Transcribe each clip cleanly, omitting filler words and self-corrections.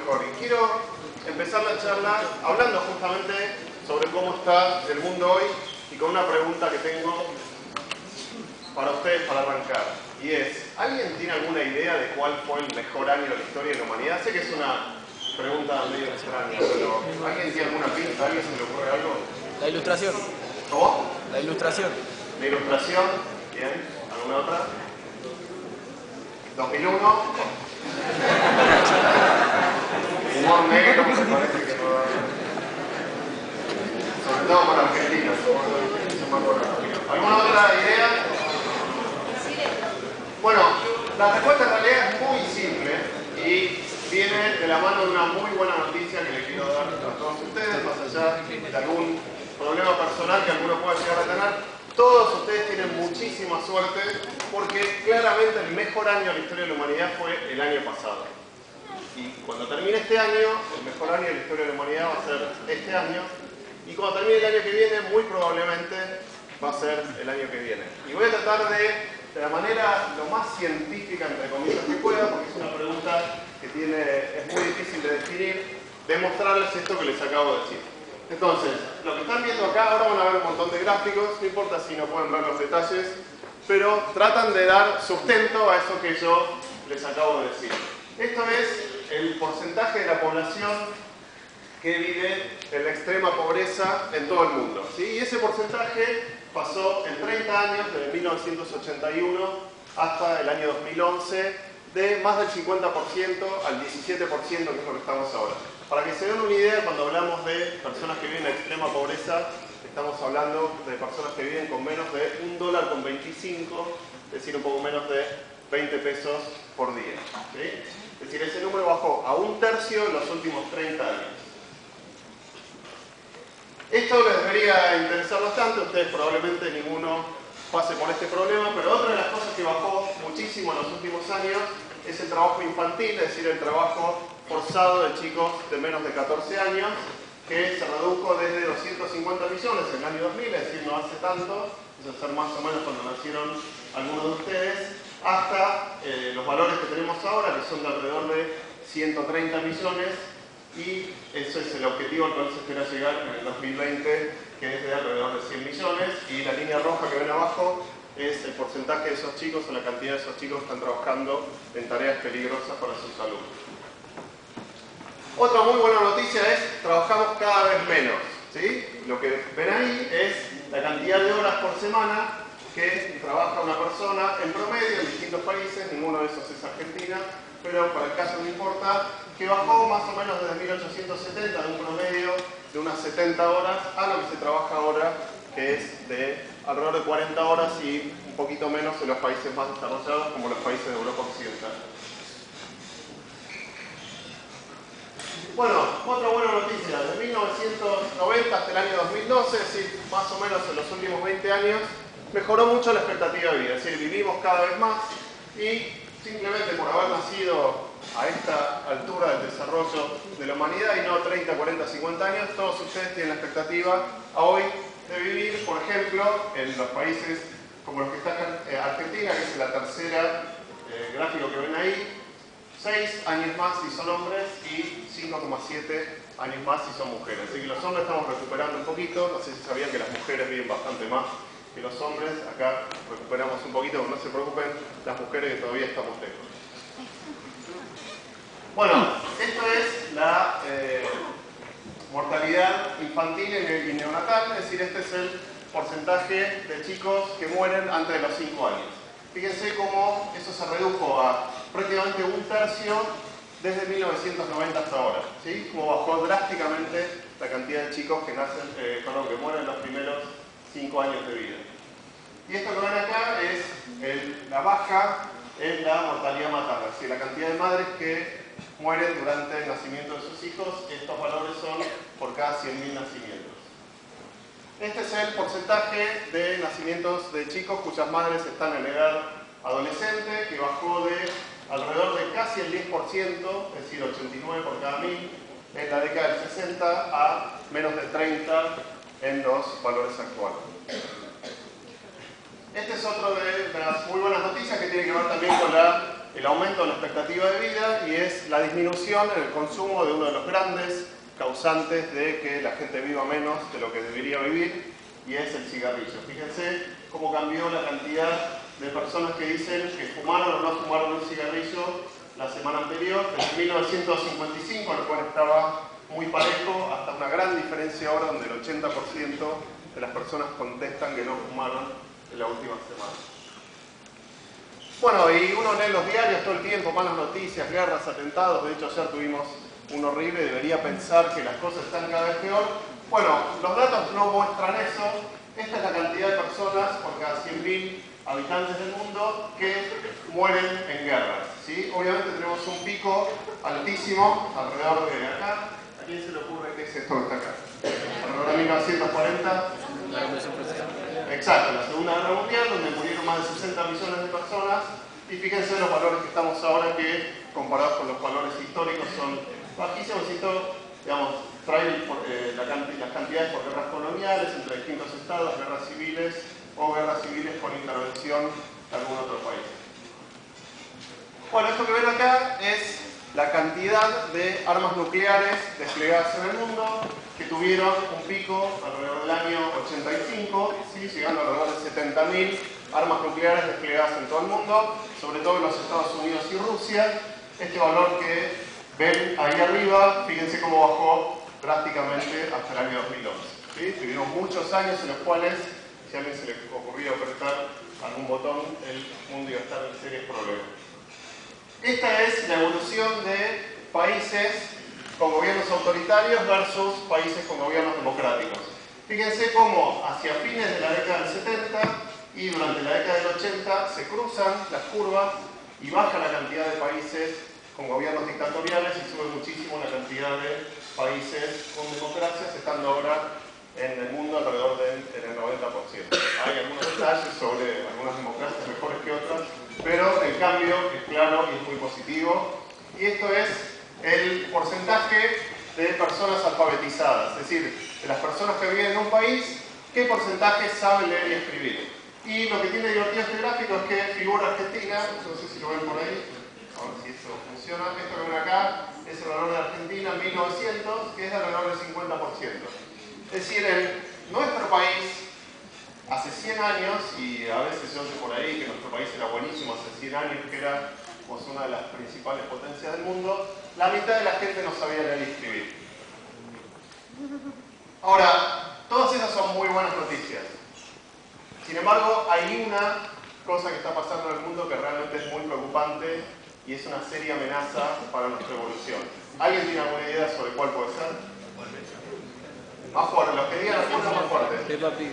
mejor. Y quiero empezar la charla hablando justamente sobre cómo está el mundo hoy y con una pregunta que tengo para ustedes para arrancar. Y es, ¿alguien tiene alguna idea de cuál fue el mejor año de la historia de la humanidad? Sé que es una pregunta medio extraña, pero ¿alguien tiene alguna pista? ¿Alguien se le ocurre algo? La ilustración. ¿Cómo? La ilustración. La ilustración. Bien. ¿Alguna otra? 2001. Humor negro, me parece que no. Sobre todo con Argentina. ¿Alguna otra idea? Bueno, la respuesta en realidad es muy simple y viene de la mano de una muy buena noticia que le quiero dar a todos ustedes, más allá de algún problema personal que alguno pueda llegar a tener. Todos ustedes tienen muchísima suerte porque claramente el mejor año de la historia de la humanidad fue el año pasado. Y cuando termine este año, el mejor año de la historia de la humanidad va a ser este año. Y cuando termine el año que viene, muy probablemente va a ser el año que viene. Y voy a tratar de la manera lo más científica, entre comillas, que pueda, porque es una pregunta que es muy difícil de definir, demostrarles esto que les acabo de decir. Entonces, lo que están viendo acá, ahora van a ver un montón de gráficos, no importa si no pueden ver los detalles, pero tratan de dar sustento a eso que yo les acabo de decir. Esto es el porcentaje de la población que vive en la extrema pobreza en todo el mundo, ¿sí? Y ese porcentaje pasó en 30 años, desde 1981 hasta el año 2011, de más del 50% al 17%, que es lo que estamos ahora. Para que se den una idea, cuando hablamos de personas que viven en extrema pobreza, estamos hablando de personas que viven con menos de $1,25, es decir, un poco menos de 20 pesos por día, ¿sí? Es decir, ese número bajó a 1/3 en los últimos 30 años. Esto les debería interesar bastante, ustedes probablemente ninguno pase por este problema, pero otra de las cosas que bajó muchísimo en los últimos años es el trabajo infantil, es decir, el trabajo forzado de chicos de menos de 14 años, que se redujo desde 250 millones en el año 2000, es decir, no hace tanto, es ser más o menos cuando nacieron algunos de ustedes, hasta los valores que tenemos ahora, que son de alrededor de 130 millones, y ese es el objetivo al cual se espera llegar en el 2020, que es de alrededor de 100 millones, y la línea roja que ven abajo es el porcentaje de esos chicos o la cantidad de esos chicos que están trabajando en tareas peligrosas para su salud. Otra muy buena noticia es trabajamos cada vez menos, ¿sí? Lo que ven ahí es la cantidad de horas por semana que trabaja una persona en promedio en distintos países, ninguno de esos es Argentina, pero para el caso no importa, que bajó más o menos desde 1870 de un promedio de unas 70 horas a lo que se trabaja ahora, que es de alrededor de 40 horas y un poquito menos en los países más desarrollados como los países de Europa Occidental. Bueno, otra buena noticia, de 1990 hasta el año 2012, es decir, más o menos en los últimos 20 años, mejoró mucho la expectativa de vida, es decir, vivimos cada vez más y simplemente por haber nacido a esta altura del desarrollo de la humanidad y no 30, 40, 50 años, todos ustedes tienen la expectativa a hoy de vivir, por ejemplo, en los países como los que está Argentina, que es la tercera gráfico que ven ahí, 6 años más si son hombres y 5,7 años más si son mujeres. Así que los hombres estamos recuperando un poquito, no sé si sabían que las mujeres viven bastante más que los hombres, acá recuperamos un poquito, pero no se preocupen las mujeres que todavía estamos lejos. Bueno, esto es la mortalidad infantil y neonatal, es decir, este es el porcentaje de chicos que mueren antes de los 5 años. Fíjense cómo eso se redujo a prácticamente 1/3 desde 1990 hasta ahora, ¿sí? Como bajó drásticamente la cantidad de chicos que que mueren en los primeros 5 años de vida. Y esto que ven acá es la baja en la mortalidad materna, es decir, la cantidad de madres que mueren durante el nacimiento de sus hijos. Estos valores son por cada 100.000 nacimientos. Este es el porcentaje de nacimientos de chicos cuyas madres están en edad adolescente, que bajó de alrededor de casi el 10%, es decir, 89 por cada 1000 en la década del 60 a menos de 30 en los valores actuales. Este es otro de las muy buenas noticias que tiene que ver también con la el aumento de la expectativa de vida y es la disminución en el consumo de uno de los grandes causantes de que la gente viva menos de lo que debería vivir, y es el cigarrillo. Fíjense cómo cambió la cantidad de personas que dicen que fumaron o no fumaron un cigarrillo la semana anterior, desde 1955, el cual estaba muy parejo, hasta una gran diferencia ahora donde el 80% de las personas contestan que no fumaron en la última semana. Bueno, y uno lee los diarios todo el tiempo, malas noticias, guerras, atentados. De hecho, ayer tuvimos un horrible, debería pensar que las cosas están cada vez peor. Bueno, los datos no muestran eso. Esta es la cantidad de personas por cada 100.000 habitantes del mundo que mueren en guerras, ¿sí? Obviamente tenemos un pico altísimo alrededor de acá. ¿A quién se le ocurre qué es esto que está acá? Alrededor de 1940. La Revolución Francesa. Exacto, la Segunda Guerra Mundial, donde murieron más de 60 millones de personas. Y fíjense los valores que estamos ahora, que comparados con los valores históricos son bajísimos. Esto, digamos, trae las cantidades por guerras coloniales entre distintos estados, guerras civiles o guerras civiles con intervención de algún otro país. Bueno, esto que ven acá es la cantidad de armas nucleares desplegadas en el mundo, que tuvieron un pico alrededor del año 85, ¿sí? Llegando alrededor de 70.000 armas nucleares desplegadas en todo el mundo, sobre todo en los Estados Unidos y Rusia. Este valor que ven ahí arriba, fíjense cómo bajó drásticamente hasta el año 2011. ¿Sí? Tuvieron muchos años en los cuales, si a alguien se le ocurría apretar algún botón, el mundo iba a estar en serios problemas. Esta es la evolución de países con gobiernos autoritarios versus países con gobiernos democráticos. Fíjense cómo hacia fines de la década del 70 y durante la década del 80 se cruzan las curvas y baja la cantidad de países con gobiernos dictatoriales y sube muchísimo la cantidad de países con democracias, estando ahora en el mundo alrededor del 90%. Hay algunos detalles sobre algunas democracias mejores que otras, pero el cambio es claro y es muy positivo. Y esto es el porcentaje de personas alfabetizadas, es decir, de las personas que viven en un país, qué porcentaje sabe leer y escribir. Y lo que tiene divertido este gráfico es que figura Argentina, no sé si lo ven por ahí, a ver si esto funciona. Esto que ven acá es el valor de Argentina en 1900, que es alrededor del 50%. Es decir, en nuestro país, hace 100 años, y a veces se oye por ahí que nuestro país era buenísimo hace 100 años, que era pues, una de las principales potencias del mundo, la mitad de la gente no sabía leer y escribir. Ahora, todas esas son muy buenas noticias. Sin embargo, hay una cosa que está pasando en el mundo que realmente es muy preocupante y es una seria amenaza para nuestra evolución. ¿Alguien tiene alguna idea sobre cuál puede ser? Más fuerte, los que digan las cosas más fuertes. Peppa Pig.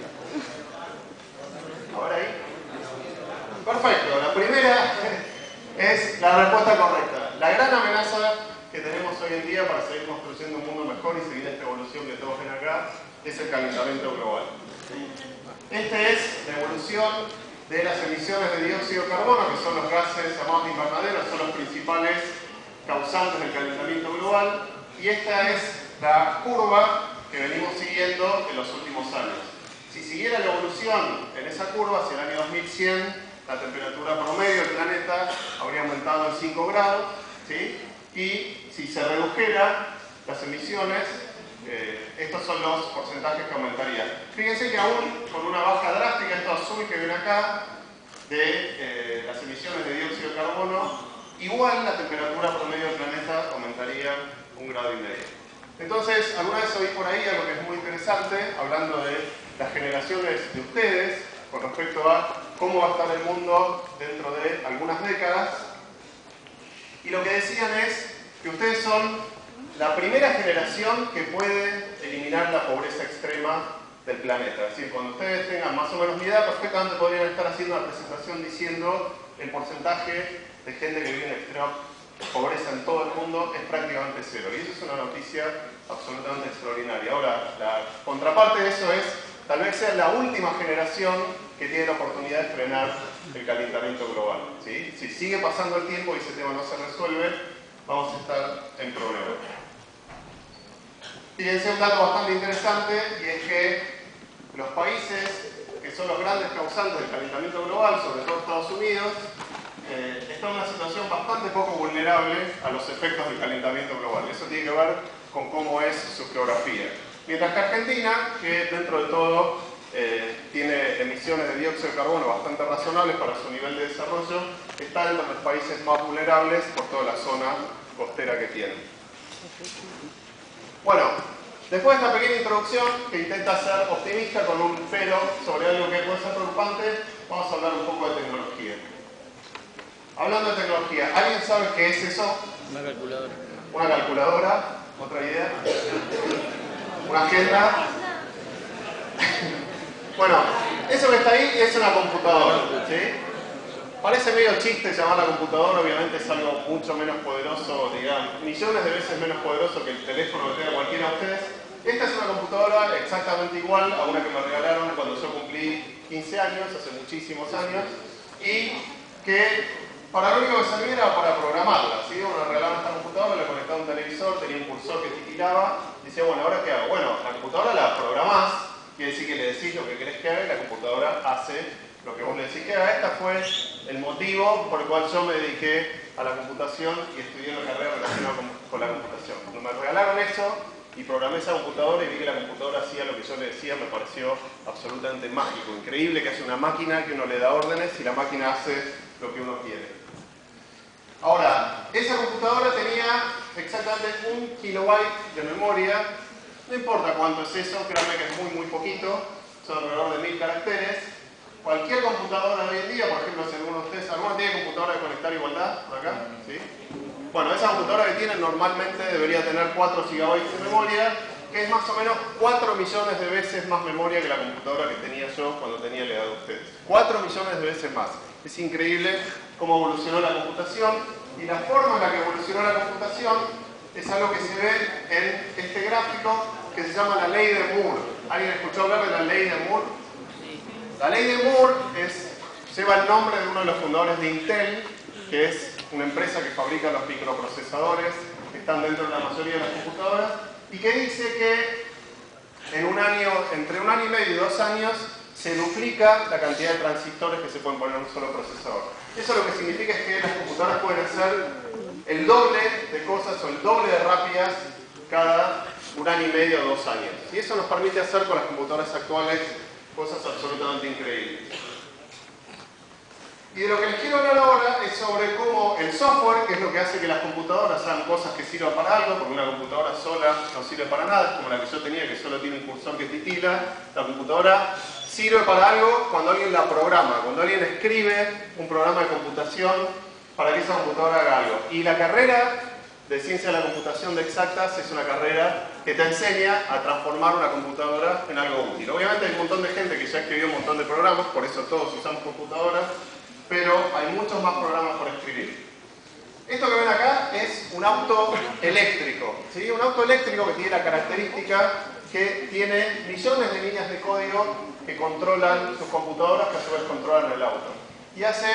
Ahora ahí. Perfecto, la primera es la respuesta correcta. La gran amenaza que tenemos hoy en día para seguir construyendo un mundo mejor y seguir esta evolución que todos ven acá es el calentamiento global. Esta es la evolución de las emisiones de dióxido de carbono, que son los gases llamados invernaderos, son los principales causantes del calentamiento global, y esta es la curva que venimos siguiendo en los últimos años. Si siguiera la evolución en esa curva, hacia el año 2100, la temperatura promedio del planeta habría aumentado en 5 grados, ¿sí? Y si se redujera las emisiones, estos son los porcentajes que aumentarían. Fíjense que aún con una baja drástica, esto azul que ven acá, de las emisiones de dióxido de carbono, igual la temperatura promedio del planeta aumentaría 1,5 grados. Entonces, alguna vez oí por ahí algo que es muy interesante, hablando de las generaciones de ustedes, con respecto a cómo va a estar el mundo dentro de algunas décadas. Y lo que decían es que ustedes son la primera generación que puede eliminar la pobreza extrema del planeta. Es decir, cuando ustedes tengan más o menos mi edad, perfectamente podrían estar haciendo una presentación diciendo el porcentaje de gente que vive en extrema pobreza en todo el mundo es prácticamente cero. Y eso es una noticia absolutamente extraordinaria. Ahora, la contraparte de eso es, tal vez sea la última generación que tiene la oportunidad de frenar el calentamiento global, ¿sí? Si sigue pasando el tiempo y ese tema no se resuelve, vamos a estar en problemas. Fíjense un dato bastante interesante, y es que los países que son los grandes causantes del calentamiento global, sobre todo Estados Unidos, está está en una situación bastante poco vulnerable a los efectos del calentamiento global. Eso tiene que ver con cómo es su geografía. Mientras que Argentina, que dentro de todo tiene emisiones de dióxido de carbono bastante razonables para su nivel de desarrollo, está dentro de los países más vulnerables por toda la zona costera que tiene. Bueno, después de esta pequeña introducción que intenta ser optimista con un pero sobre algo que puede ser preocupante, vamos a hablar un poco de tecnología. Hablando de tecnología, ¿alguien sabe qué es eso? Una calculadora. ¿Una calculadora? ¿Otra idea? ¿Una agenda? Bueno, eso que está ahí es una computadora, ¿sí? Parece medio chiste llamar la computadora, obviamente es algo mucho menos poderoso, digamos, millones de veces menos poderoso que el teléfono que tenga cualquiera de ustedes. Esta es una computadora exactamente igual a una que me regalaron cuando yo cumplí 15 años, hace muchísimos años, y que para lo único que servía era para programarla, ¿sí? Uno le regalaba esta computadora, la conectaba a un televisor, tenía un cursor que titilaba, y decía, bueno, ¿ahora qué hago? Bueno, la computadora la programás, quiere decir que le decís lo que querés que haga y la computadora hace lo que vos le decís que haga. Este fue el motivo por el cual yo me dediqué a la computación y estudié una carrera relacionada con la computación. Cuando me regalaron eso y programé esa computadora y vi que la computadora hacía lo que yo le decía, me pareció absolutamente mágico. Increíble que hace una máquina que uno le da órdenes y la máquina hace lo que uno quiere. Ahora, esa computadora tenía exactamente 1 kilobyte de memoria. No importa cuánto es eso, créanme que es muy poquito, son alrededor de 1000 caracteres. Cualquier computadora de hoy en día, por ejemplo, si alguno de ustedes, ¿alguno tiene computadora de conectar igualdad por acá? ¿Sí? Bueno, esa computadora que tienen normalmente debería tener 4 GB de memoria, que es más o menos 4 millones de veces más memoria que la computadora que tenía yo cuando tenía la edad de ustedes. 4 millones de veces más. Es increíble cómo evolucionó la computación, y la forma en la que evolucionó la computación es algo que se ve en este gráfico que se llama la ley de Moore. ¿Alguien escuchó hablar de la ley de Moore? La ley de Moore lleva el nombre de uno de los fundadores de Intel, que es una empresa que fabrica los microprocesadores que están dentro de la mayoría de las computadoras, y que dice que en entre 1 año y medio y 2 años se duplica la cantidad de transistores que se pueden poner en un solo procesador. Eso lo que significa es que las computadoras pueden hacer el doble de cosas o el doble de rápidas cada 1 año y medio o 2 años. Y eso nos permite hacer con las computadoras actuales cosas absolutamente increíbles. Y de lo que les quiero hablar ahora es sobre cómo el software, que es lo que hace que las computadoras hagan cosas que sirvan para algo, porque una computadora sola no sirve para nada, es como la que yo tenía, que solo tiene un cursor que titila. La computadora sirve para algo cuando alguien la programa, cuando alguien escribe un programa de computación para que esa computadora haga algo. Y la carrera de Ciencia de la Computación de Exactas es una carrera que te enseña a transformar una computadora en algo útil. Obviamente hay un montón de gente que ya escribió un montón de programas, por eso todos usamos computadoras, pero hay muchos más programas por escribir. Esto que ven acá es un auto eléctrico, ¿sí? Un auto eléctrico que tiene la característica que tiene millones de líneas de código que controlan sus computadoras, que a su vez controlan el auto. Y hace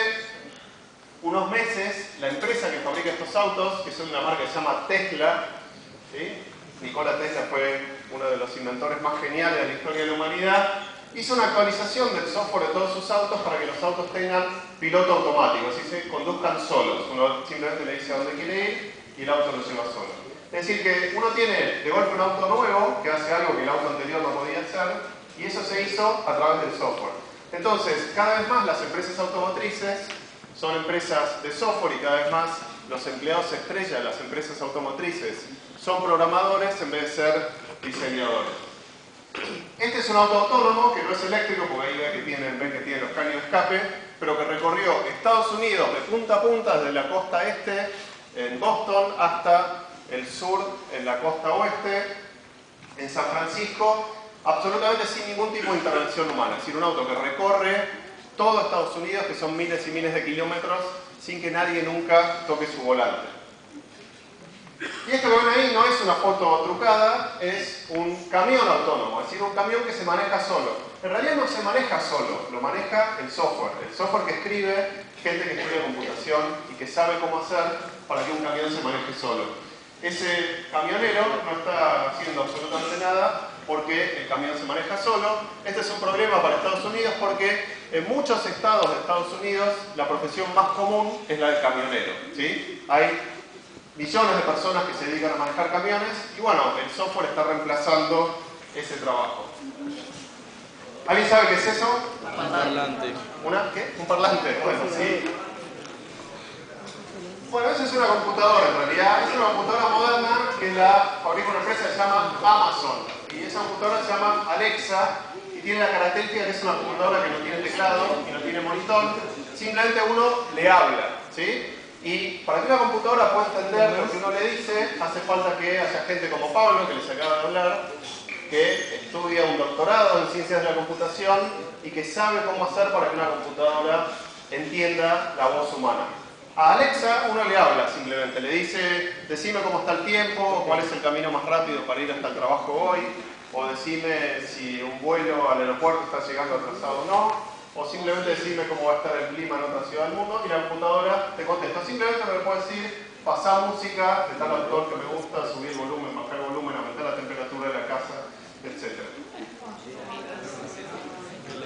unos meses, la empresa que fabrica estos autos, que es una marca que se llama Tesla, ¿sí? Nikola Tesla fue uno de los inventores más geniales de la historia de la humanidad, hizo una actualización del software de todos sus autos para que los autos tengan piloto automático, así se conduzcan solos. Uno simplemente le dice a dónde quiere ir y el auto lo lleva solo. Es decir, que uno tiene de golpe un auto nuevo que hace algo que el auto anterior no podía hacer, y eso se hizo a través del software. Entonces, cada vez más las empresas automotrices son empresas de software, y cada vez más los empleados estrella de las empresas automotrices son programadores en vez de ser diseñadores. Este es un auto autónomo que no es eléctrico, porque ahí ven que tiene los caños de escape, pero que recorrió Estados Unidos de punta a punta, desde la costa este, en Boston, hasta el sur, en la costa oeste, en San Francisco, absolutamente sin ningún tipo de intervención humana. Es decir, un auto que recorre todo Estados Unidos, que son miles y miles de kilómetros, sin que nadie nunca toque su volante. Y esto que ven ahí no es una foto trucada, es un camión autónomo, es decir, un camión que se maneja solo. En realidad no se maneja solo, lo maneja el software que escribe, gente que estudia computación y que sabe cómo hacer para que un camión se maneje solo. Ese camionero no está haciendo absolutamente nada porque el camión se maneja solo. Este es un problema para Estados Unidos porque en muchos estados de Estados Unidos la profesión más común es la del camionero, ¿sí? Hay millones de personas que se dedican a manejar camiones y bueno, el software está reemplazando ese trabajo. ¿Alguien sabe qué es eso? Un parlante. ¿Una qué? Un parlante. Bueno, sí. Bueno, eso es una computadora en realidad. Es una computadora moderna que la fabrica una empresa que se llama Amazon. Y esa computadora se llama Alexa y tiene la característica que es una computadora que no tiene teclado y no tiene monitor. Simplemente uno le habla, ¿sí? Y para que una computadora pueda entender lo que uno le dice, hace falta que haya gente como Pablo, que les acaba de hablar, que estudia un doctorado en ciencias de la computación y que sabe cómo hacer para que una computadora entienda la voz humana. A Alexa uno le habla simplemente, le dice, decime cómo está el tiempo, cuál es el camino más rápido para ir hasta el trabajo hoy, o decime si un vuelo al aeropuerto está llegando atrasado o no, o simplemente decime cómo va a estar el clima en otra ciudad del mundo y la computadora te contesta. Simplemente me puede decir, pasar música de tal autor que me gusta, subir el volumen, bajar el volumen, aumentar la temperatura de la casa, etc.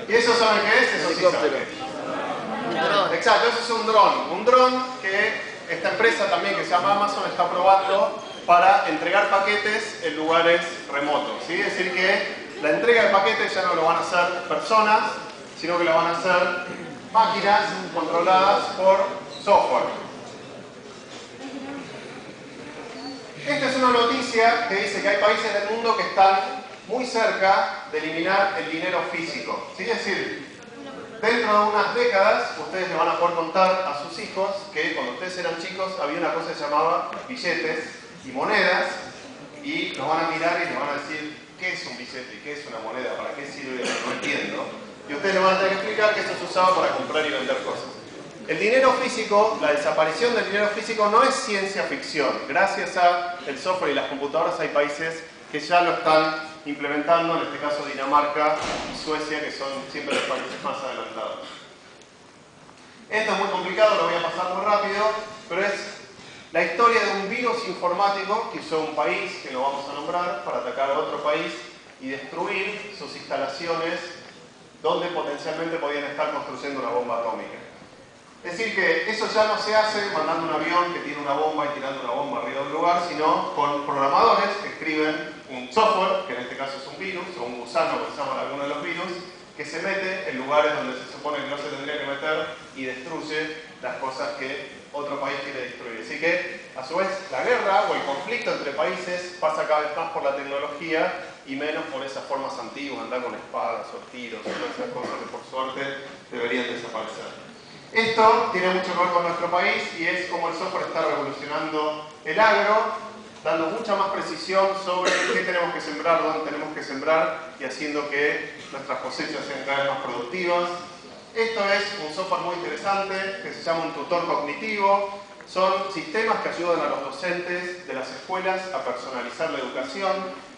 ¿Y eso saben qué es? Eso sí saben qué es. Exacto, eso es un dron. Un dron que esta empresa también que se llama Amazon está probando para entregar paquetes en lugares remotos, ¿sí? Es decir que la entrega de paquetes ya no lo van a hacer personas, sino que lo van a hacer máquinas controladas por software. Esta es una noticia que dice que hay países del mundo que están muy cerca de eliminar el dinero físico, ¿sí? Es decir, dentro de unas décadas, ustedes le van a poder contar a sus hijos que cuando ustedes eran chicos había una cosa que se llamaba billetes y monedas y los van a mirar y les van a decir ¿qué es un billete? ¿Qué es una moneda? ¿Para qué sirve? No entiendo. Y ustedes le van a tener que explicar que eso se usaba para comprar y vender cosas. El dinero físico, la desaparición del dinero físico no es ciencia ficción. Gracias al software y las computadoras hay países que ya lo están implementando, en este caso Dinamarca y Suecia, que son siempre los países más adelantados. Esto es muy complicado, lo voy a pasar muy rápido, pero es la historia de un virus informático que usó un país, que lo vamos a nombrar, para atacar a otro país y destruir sus instalaciones donde potencialmente podían estar construyendo una bomba atómica. Es decir que eso ya no se hace mandando un avión que tiene una bomba y tirando una bomba arriba de un lugar, sino con programadores que escriben un software, que en este caso es un virus, o un gusano, como se llaman algunos de los virus, que se mete en lugares donde se supone que no se tendría que meter y destruye las cosas que otro país quiere destruir. Así que, a su vez, la guerra o el conflicto entre países pasa cada vez más por la tecnología y menos por esas formas antiguas, andar con espadas o tiros, o todas esas cosas que por suerte deberían desaparecer. Esto tiene mucho que ver con nuestro país y es como el software está revolucionando el agro, dando mucha más precisión sobre qué tenemos que sembrar, dónde tenemos que sembrar y haciendo que nuestras cosechas sean cada vez más productivas. Esto es un software muy interesante que se llama un tutor cognitivo. Son sistemas que ayudan a los docentes de las escuelas a personalizar la educación.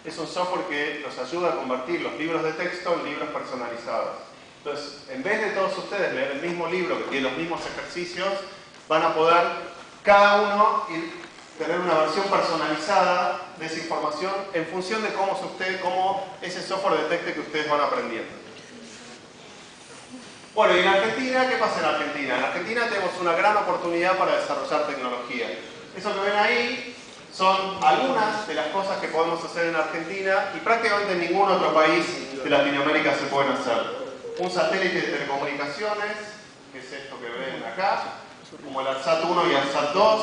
Es un software que los ayuda a convertir los libros de texto en libros personalizados. Entonces, en vez de todos ustedes leer el mismo libro que tiene los mismos ejercicios, van a poder cada uno tener una versión personalizada de esa información en función de cómo ese software detecte que ustedes van aprendiendo. Bueno, y en Argentina, ¿qué pasa en Argentina? En Argentina tenemos una gran oportunidad para desarrollar tecnología. Eso que ven ahí son algunas de las cosas que podemos hacer en Argentina y prácticamente en ningún otro país de Latinoamérica se pueden hacer. Un satélite de telecomunicaciones, que es esto que ven acá, como el ARSAT-1 y ARSAT-2.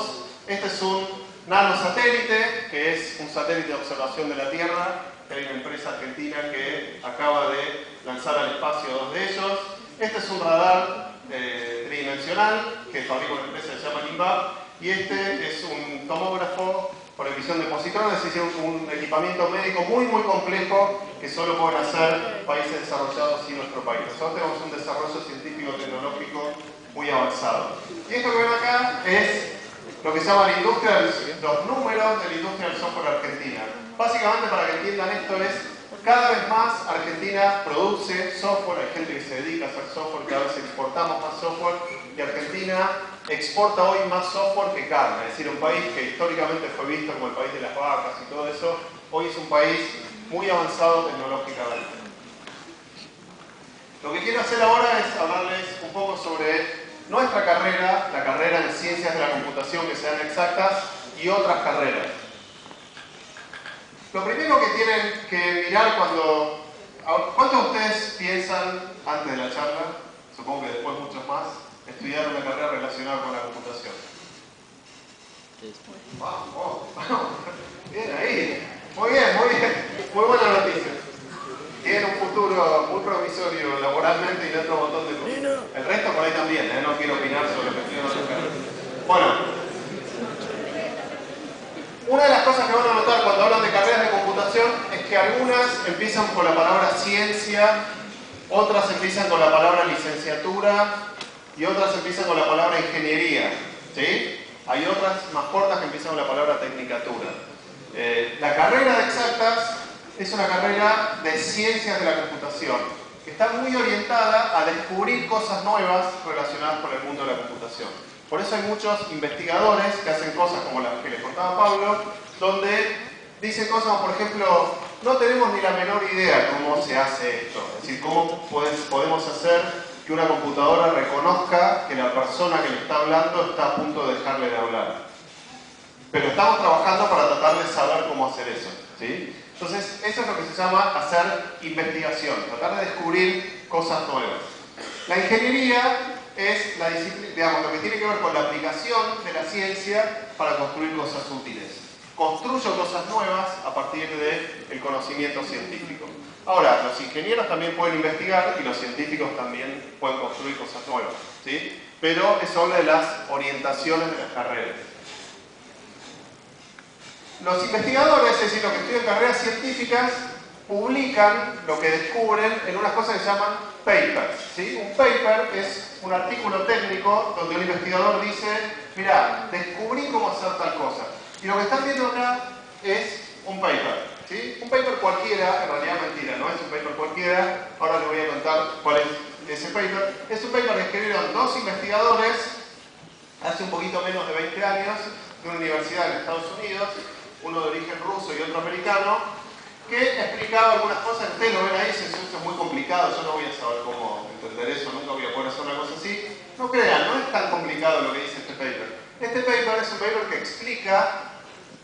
Este es un nanosatélite, que es un satélite de observación de la Tierra, que hay una empresa argentina que acaba de lanzar al espacio dos de ellos. Este es un radar tridimensional que fabrica una empresa que se llama Limbab, y este es un tomógrafo por emisión de positrones, es decir, un equipamiento médico muy complejo que solo pueden hacer países desarrollados y nuestro país. Nosotros tenemos un desarrollo científico-tecnológico muy avanzado. Y esto que ven acá es lo que se llama la industria, los números de la industria del software argentina. Básicamente, para que entiendan esto, es cada vez más Argentina produce software, hay gente que se dedica a hacer software, cada vez exportamos más software y Argentina exporta hoy más software que carne. Es decir, un país que históricamente fue visto como el país de las vacas y todo eso, hoy es un país muy avanzado tecnológicamente. Lo que quiero hacer ahora es hablarles un poco sobre nuestra carrera, la carrera en Ciencias de la Computación que sean exactas y otras carreras. Lo primero que tienen que mirar cuando... ¿Cuántos de ustedes piensan, antes de la charla, supongo que después muchos más, estudiar una carrera relacionada con la computación? Vamos, vamos. Bien ahí. Muy bien, muy bien. Muy buena noticia. Tienen un futuro muy promisorio laboralmente y otro montón de cosas. El resto por ahí también, no quiero opinar sobre lo que estoy en otras carreras. Bueno. Una de las cosas que van a notar cuando hablan de carreras de computación es que algunas empiezan con la palabra ciencia, otras empiezan con la palabra licenciatura y otras empiezan con la palabra ingeniería. ¿Sí? Hay otras más cortas que empiezan con la palabra tecnicatura. La carrera de exactas es una carrera de ciencias de la computación que está muy orientada a descubrir cosas nuevas relacionadas con el mundo de la computación. Por eso hay muchos investigadores que hacen cosas como las que les contaba Pablo, donde dicen cosas como, por ejemplo, no tenemos ni la menor idea cómo se hace esto. Es decir, cómo podemos hacer que una computadora reconozca que la persona que le está hablando está a punto de dejarle de hablar. Pero estamos trabajando para tratar de saber cómo hacer eso. ¿Sí? Entonces, eso es lo que se llama hacer investigación, tratar de descubrir cosas nuevas. La ingeniería es la disciplina, digamos, lo que tiene que ver con la aplicación de la ciencia para construir cosas útiles. Construyo cosas nuevas a partir del conocimiento científico. Ahora, los ingenieros también pueden investigar y los científicos también pueden construir cosas nuevas, ¿sí? Pero eso habla de las orientaciones de las carreras. Los investigadores, es decir, los que estudian carreras científicas, publican lo que descubren en unas cosas que se llaman papers. ¿Sí? Un paper es un artículo técnico donde un investigador dice, mira, descubrí cómo hacer tal cosa. Y lo que están viendo acá es un paper. ¿Sí? Un paper cualquiera, en realidad mentira, no es un paper cualquiera. Ahora les voy a contar cuál es ese paper. Es un paper que escribieron dos investigadores hace un poquito menos de 20 años de una universidad en Estados Unidos, uno de origen ruso y otro americano, que explicaba algunas cosas. Ustedes lo ven ahí, eso es muy complicado, yo no voy a saber cómo entender eso, nunca voy a poder hacer una cosa así. No crean, no es tan complicado lo que dice este paper. Este paper es un paper que explica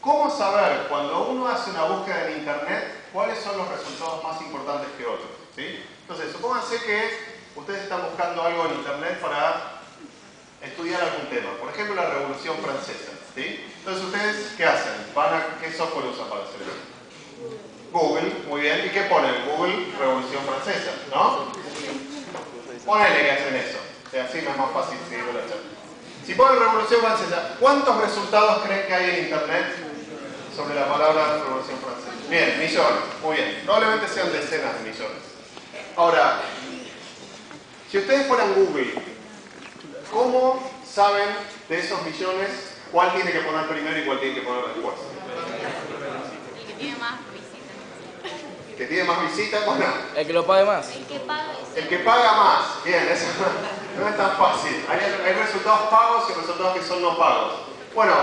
cómo saber, cuando uno hace una búsqueda en internet, cuáles son los resultados más importantes que otros. ¿Sí? Entonces, supónganse que ustedes están buscando algo en internet para estudiar algún tema, por ejemplo la Revolución Francesa. ¿Sí? Entonces, ¿ustedes qué hacen? ¿Qué software usan para hacer eso? Google, muy bien. ¿Y qué ponen? Google Revolución Francesa, ¿no? Ponele que hacen eso. O sea, así no es más fácil seguir la charla. Si ponen Revolución Francesa, ¿cuántos resultados creen que hay en internet sobre la palabra Revolución Francesa? Bien, millones. Muy bien. Probablemente sean decenas de millones. Ahora, si ustedes fueran Google, ¿cómo saben de esos millones cuál tiene que poner primero y cuál tiene que poner después? El que tiene más visitas. ¿Que tiene más visitas? Bueno. El que lo pague más. El que paga. El que paga más. Bien, eso no es tan fácil. Hay resultados pagos y resultados que son no pagos. Bueno,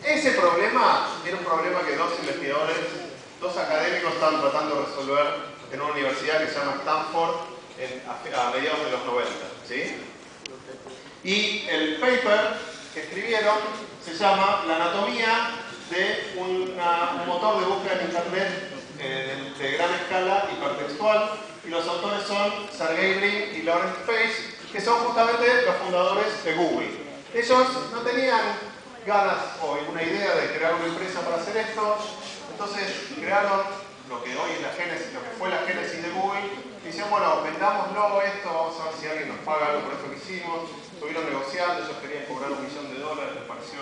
ese problema era un problema que dos investigadores, dos académicos estaban tratando de resolver en una universidad que se llama Stanford a mediados de los 90. ¿Sí? Y el paper que escribieron se llama La anatomía de un motor de búsqueda en internet de gran escala hipertextual, y los autores son Sergey Brin y Lawrence Page, que son justamente los fundadores de Google. Ellos no tenían ganas o una idea de crear una empresa para hacer esto, entonces crearon lo que hoy es la génesis, lo que fue la génesis de Google, y dijeron, bueno, vendámoslo esto, vamos a ver si alguien nos paga algo por esto que hicimos. Estuvieron negociando, ellos querían cobrar $1 millón, les pareció,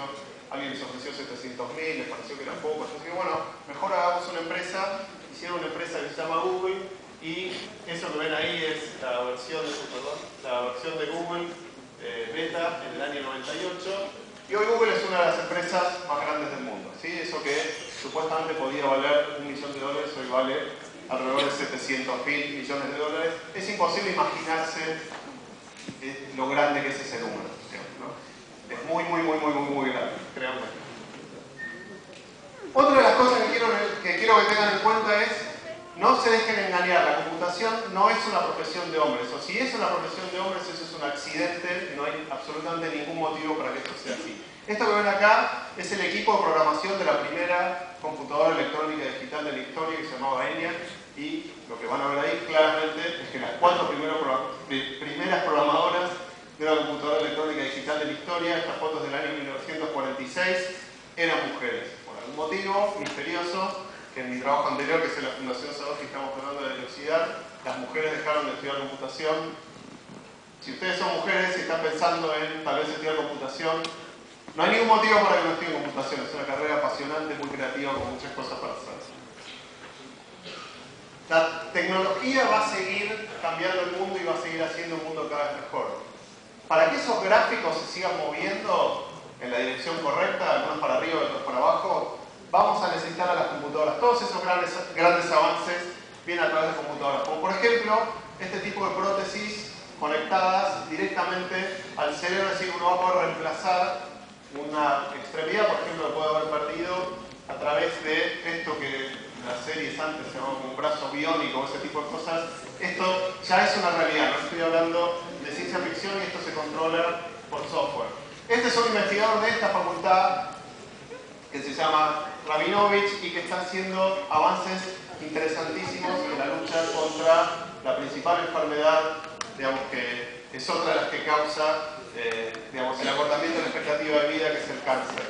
alguien les ofreció 700.000, les pareció que era poco, entonces dijeron, bueno, mejor hagamos una empresa. Hicieron una empresa que se llama Google, y eso que ven ahí es la versión de Google beta en el año 98, y hoy Google es una de las empresas más grandes del mundo. ¿Sí? Eso que supuestamente podía valer $1 millón, hoy vale alrededor de 700.000 millones de dólares. Es imposible imaginarse lo grande que es ese número, ¿no? Es muy grande, créanme. Otra de las cosas que quiero que tengan en cuenta es se dejen engañar, la computación no es una profesión de hombres, o si es una profesión de hombres, eso es un accidente, no hay absolutamente ningún motivo para que esto sea así. Esto que ven acá es el equipo de programación de la primera computadora electrónica digital de la historia, que se llamaba ENIAC, y lo que van a ver ahí claramente es que las 4 primeras programadoras de una computadora electrónica digital de la historia, estas fotos del año 1946, eran mujeres. Por algún motivo misterioso, que en mi trabajo anterior, que es en la Fundación Sadoski, estamos hablando de velocidad, las mujeres dejaron de estudiar computación. Si ustedes son mujeres y están pensando en tal vez estudiar computación, no hay ningún motivo para que no estudien computación. Es una carrera apasionante, muy creativa, con muchas cosas para hacer. La tecnología va a seguir cambiando el mundo y va a seguir haciendo un mundo cada vez mejor. Para que esos gráficos se sigan moviendo en la dirección correcta, algunos para arriba, otros para abajo, vamos a necesitar a las computadoras. Todos esos grandes avances vienen a través de computadoras. Como por ejemplo, este tipo de prótesis conectadas directamente al cerebro, es decir, uno va a poder reemplazar una extremidad, por ejemplo, lo puede haber perdido a través de esto que las series antes se llamaban como un brazo biónico, ese tipo de cosas. Esto ya es una realidad, no estoy hablando de ciencia ficción y esto se controla por software. Este es un investigador de esta facultad que se llama Rabinovich y que está haciendo avances interesantísimos en la lucha contra la principal enfermedad, digamos, que es otra de las que causa el acortamiento de la expectativa de vida, que es el cáncer.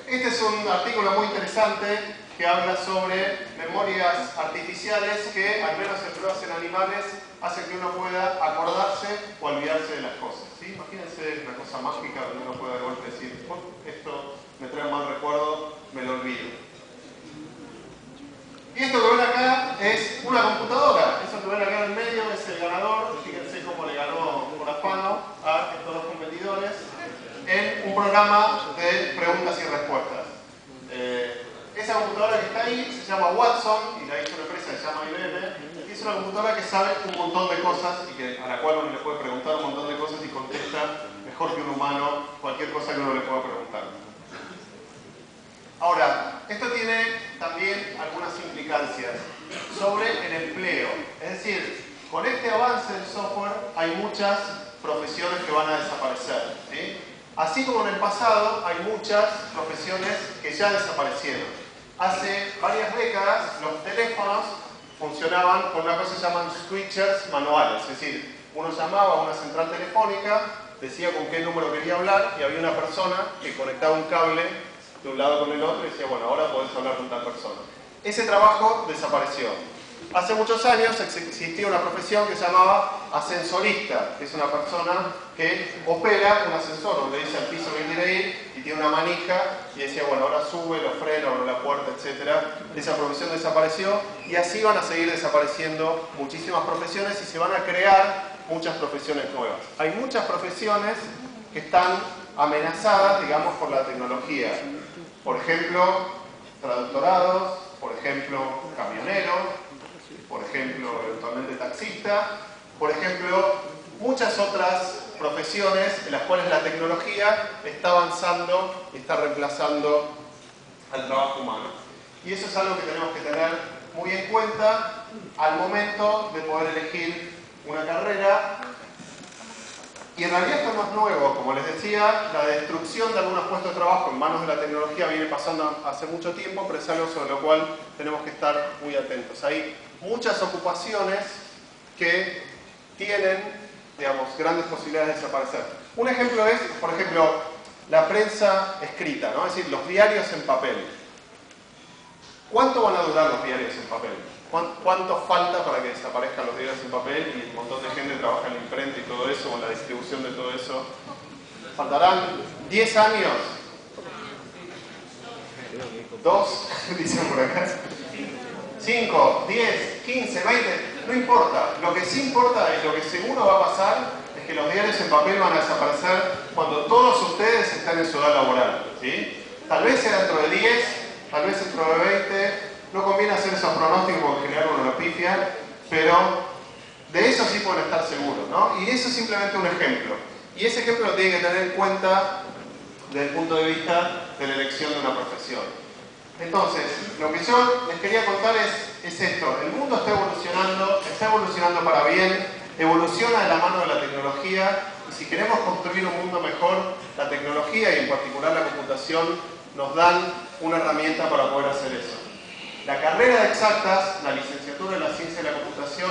Este es un artículo muy interesante que habla sobre memorias artificiales que, al menos en pruebas en animales, hacen que uno pueda acordarse o olvidarse de las cosas. ¿Sí? Imagínense una cosa mágica donde uno pueda de golpe decir, esto me trae un mal recuerdo, me lo olvido. Y esto que ven acá es una computadora. Eso que ven acá en el medio es el ganador. Fíjense cómo le ganó por afano a estos dos competidores en un programa de preguntas y respuestas. Esa computadora que está ahí se llama Watson y la hizo una empresa que se llama IBM. Y es una computadora que sabe un montón de cosas y a la cual uno le puede preguntar un montón de cosas y contesta mejor que un humano cualquier cosa que uno le pueda preguntar. Ahora, esto tiene también algunas implicancias sobre el empleo. Es decir, con este avance del software hay muchas profesiones que van a desaparecer, ¿sí? Así como en el pasado hay muchas profesiones que ya desaparecieron. Hace varias décadas los teléfonos funcionaban con una cosa que se llaman switchers manuales. Es decir, uno llamaba a una central telefónica, decía con qué número quería hablar y había una persona que conectaba un cable de un lado con el otro y decía, bueno, ahora podés hablar con tal persona. Ese trabajo desapareció. Hace muchos años existía una profesión que se llamaba ascensorista, que es una persona que opera un ascensor, donde dice al piso que quiere ir y tiene una manija y decía, bueno, ahora sube, lo frena, abre la puerta, etc. Esa profesión desapareció y así van a seguir desapareciendo muchísimas profesiones y se van a crear muchas profesiones nuevas. Hay muchas profesiones que están amenazadas, digamos, por la tecnología. Por ejemplo, traductorados, por ejemplo, camioneros, por ejemplo, eventualmente taxista, por ejemplo, muchas otras profesiones en las cuales la tecnología está avanzando y está reemplazando al trabajo humano. Y eso es algo que tenemos que tener muy en cuenta al momento de poder elegir una carrera. Y en realidad esto no es nuevo. Como les decía, la destrucción de algunos puestos de trabajo en manos de la tecnología viene pasando hace mucho tiempo, pero es algo sobre lo cual tenemos que estar muy atentos. Hay muchas ocupaciones que tienen, digamos, grandes posibilidades de desaparecer. Un ejemplo es, por ejemplo, la prensa escrita, ¿no? Es decir, los diarios en papel. ¿Cuánto van a durar los diarios en papel? ¿Cuánto falta para que desaparezcan los diarios en papel y un montón de gente trabaja en la imprenta y todo eso, o en la distribución de todo eso? ¿Faltarán 10 años? ¿2? Dicen por acá. 5, 10, 15, 20, no importa. Lo que sí importa y lo que seguro va a pasar es que los diarios en papel van a desaparecer cuando todos ustedes estén en su edad laboral, ¿sí? Tal vez sea dentro de 10, tal vez dentro de 20. No conviene hacer esos pronósticos porque en general uno lo pifia, pero de eso sí pueden estar seguros, ¿no? Y eso es simplemente un ejemplo. Y ese ejemplo lo tienen que tener en cuenta desde el punto de vista de la elección de una profesión. Entonces, lo que yo les quería contar es esto. El mundo está evolucionando para bien, evoluciona de la mano de la tecnología, y si queremos construir un mundo mejor, la tecnología y en particular la computación nos dan una herramienta para poder hacer eso. La carrera de exactas, la licenciatura en la ciencia de la computación,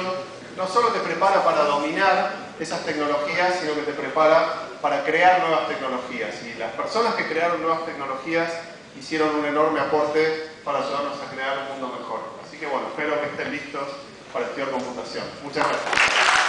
no solo te prepara para dominar esas tecnologías, sino que te prepara para crear nuevas tecnologías. Y las personas que crearon nuevas tecnologías hicieron un enorme aporte para ayudarnos a crear un mundo mejor. Así que bueno, espero que estén listos para estudiar computación. Muchas gracias.